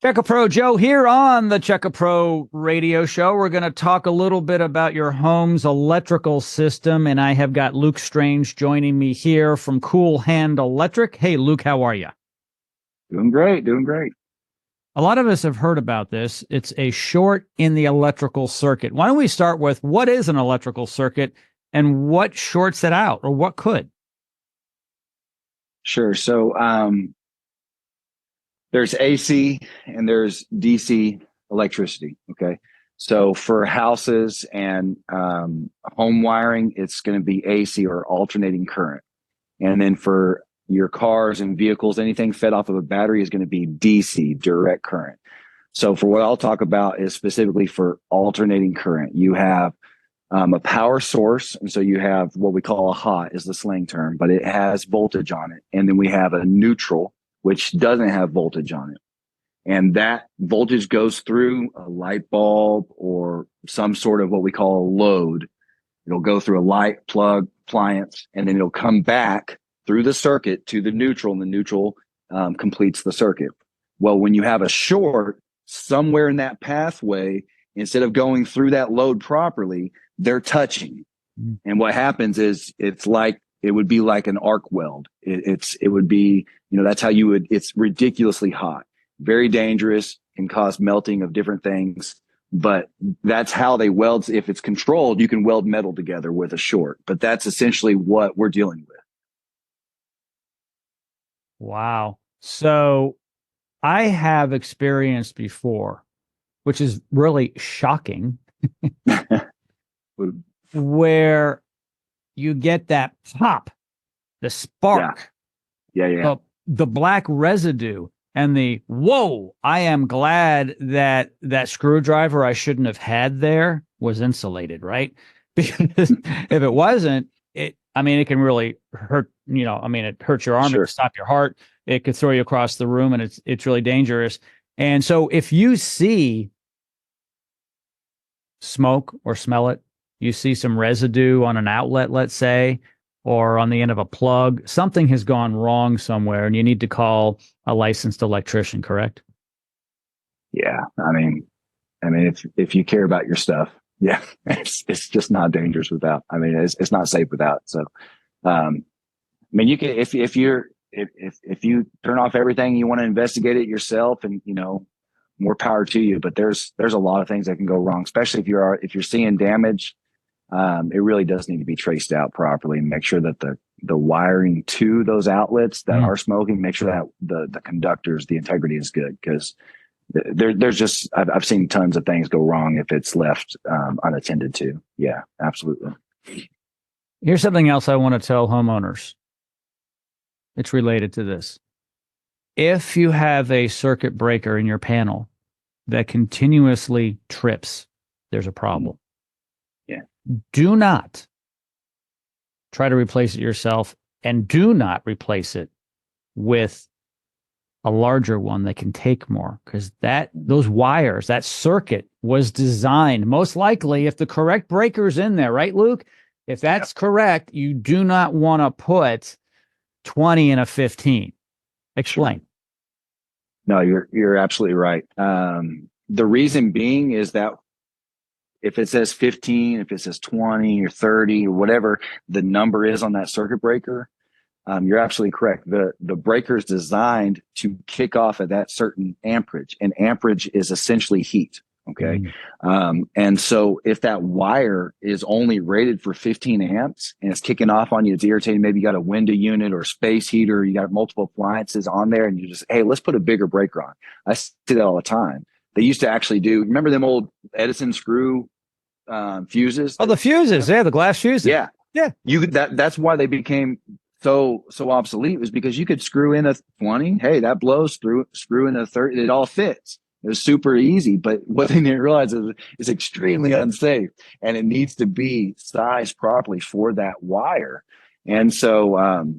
Check Pro Joe here on the Check Pro radio show. We're going to talk a little bit about your home's electrical system, and I have got Luke Strange joining me here from Cool Hand Electric. Hey, Luke, how are you? Doing great, doing great. A lot of us have heard about this. It's a short in the electrical circuit. Why don't we start with what is an electrical circuit and what shorts it out, or what could? Sure. There's AC and there's DC electricity. Okay. So for houses and home wiring, it's going to be AC or alternating current. And then for your cars and vehicles, anything fed off of a battery is going to be DC, direct current. So for what I'll talk about is specifically for alternating current. You have a power source. And so you have what we call a hot is the slang term, but it has voltage on it. And then we have a neutral, which doesn't have voltage on it. And that voltage goes through a light bulb or some sort of what we call a load. It'll go through a light plug appliance, and then it'll come back through the circuit to the neutral, and the neutral completes the circuit. Well, when you have a short somewhere in that pathway, instead of going through that load properly, they're touching. And what happens is it would be like an arc weld. It would be, that's how it's ridiculously hot, very dangerous, can cause melting of different things. But that's how they weld. If it's controlled, you can weld metal together with a short, but that's essentially what we're dealing with. Wow. So I have experienced before, which is really shocking, where you get that pop, the spark, Yeah. the black residue, and the whoa. I am glad that screwdriver I shouldn't have had there was insulated, right? Because if it wasn't, it can really hurt. It hurts your arm, Sure. it could stop your heart, it could throw you across the room, and it's really dangerous. And so if you see smoke or smell it, you see some residue on an outlet, let's say, or on the end of a plug, something has gone wrong somewhere, and you need to call a licensed electrician, correct? Yeah. If you care about your stuff, yeah, it's just not dangerous without. It's not safe without. So, you can, if you turn off everything, you want to investigate it yourself, and, more power to you. But there's a lot of things that can go wrong, especially if you're seeing damage. It really does need to be traced out properly, and make sure that the wiring to those outlets that are smoking, make sure that the conductors, the integrity is good, because there's just, I've seen tons of things go wrong if it's left unattended to. Yeah, absolutely. Here's something else I want to tell homeowners. It's related to this. If you have a circuit breaker in your panel that continuously trips, there's a problem. Yeah. Do not try to replace it yourself, and do not replace it with a larger one that can take more, because those wires, that circuit was designed, most likely, if the correct breaker's in there, right, Luke? If that's correct, you do not want to put 20 in a 15. Explain. No, you're absolutely right. The reason being is that if it says 15, if it says 20 or 30 or whatever the number is on that circuit breaker, you're absolutely correct. The breaker is designed to kick off at that certain amperage, and amperage is essentially heat. Okay. And so if that wire is only rated for 15 amps and it's kicking off on you, it's irritating. Maybe you got a window unit or space heater, you got multiple appliances on there, and you just, hey, let's put a bigger breaker on. I see that all the time. They used to actually remember them old Edison screw fuses? Oh, the fuses. Yeah, the glass fuses. Yeah. Yeah. That's why they became so obsolete, was because you could screw in a 20. Hey, that blows through, screw in a 30. It all fits. It was super easy, but what they didn't realize is it's extremely unsafe, and it needs to be sized properly for that wire. And so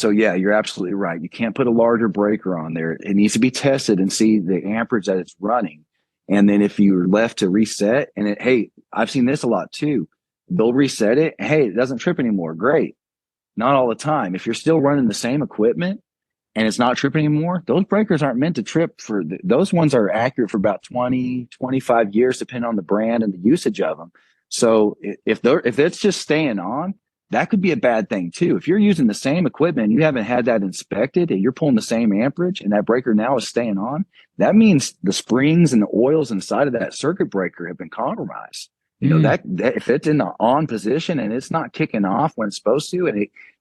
yeah, you're absolutely right. You can't put a larger breaker on there. It needs to be tested and see the amperage that it's running. And then if you're left to reset, and hey, I've seen this a lot too. They'll reset it. Hey, it doesn't trip anymore. Great. Not all the time. If you're still running the same equipment and it's not tripping anymore, those breakers aren't meant to trip those ones are accurate for about 20, 25 years, depending on the brand and the usage of them. So if it's just staying on, that could be a bad thing too. If you're using the same equipment and you haven't had that inspected and you're pulling the same amperage and that breaker now is staying on, that means the springs and the oils inside of that circuit breaker have been compromised. You know, that if it's in the on position and it's not kicking off when it's supposed to,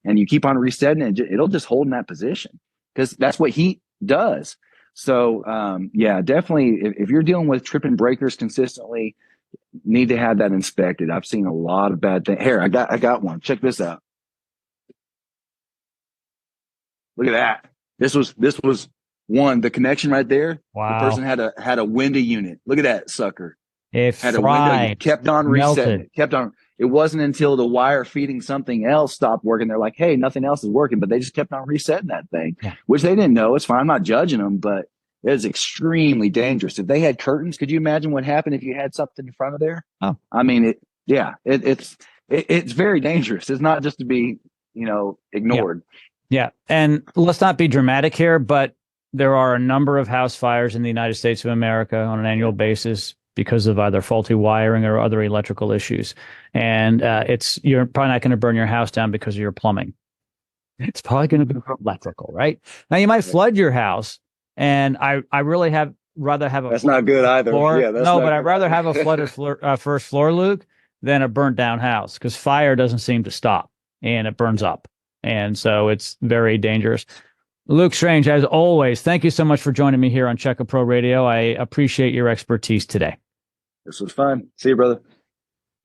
and you keep on resetting it, it'll just hold in that position, because that's what heat does. So yeah, definitely, if you're dealing with tripping breakers consistently, need to have that inspected. I've seen a lot of bad things. Here, I got one. Check this out. Look at that. This was one. The connection right there. Wow. The person had a window unit. Look at that sucker. It had a window. Kept on resetting. It kept on. It wasn't until the wire feeding something else stopped working. They're like, hey, nothing else is working, but they just kept on resetting that thing, which they didn't know. It's fine. I'm not judging them, but it is extremely dangerous. If they had curtains, could you imagine what happened if you had something in front of there? Oh, I mean, it's very dangerous. It's not just to be, ignored. Yeah. And let's not be dramatic here, but there are a number of house fires in the United States of America on an annual basis because of either faulty wiring or other electrical issues. And you're probably not going to burn your house down because of your plumbing. It's probably going to be electrical, right? Now you might flood your house, and I really rather have a that's not good either. Floor. Yeah, no, but I'd rather have a flooded first floor, Luke, than a burnt down house, because fire doesn't seem to stop and it burns up, and so it's very dangerous. Luke Strange, as always, thank you so much for joining me here on Check A Pro Radio. I appreciate your expertise today. This was fun. See you, brother.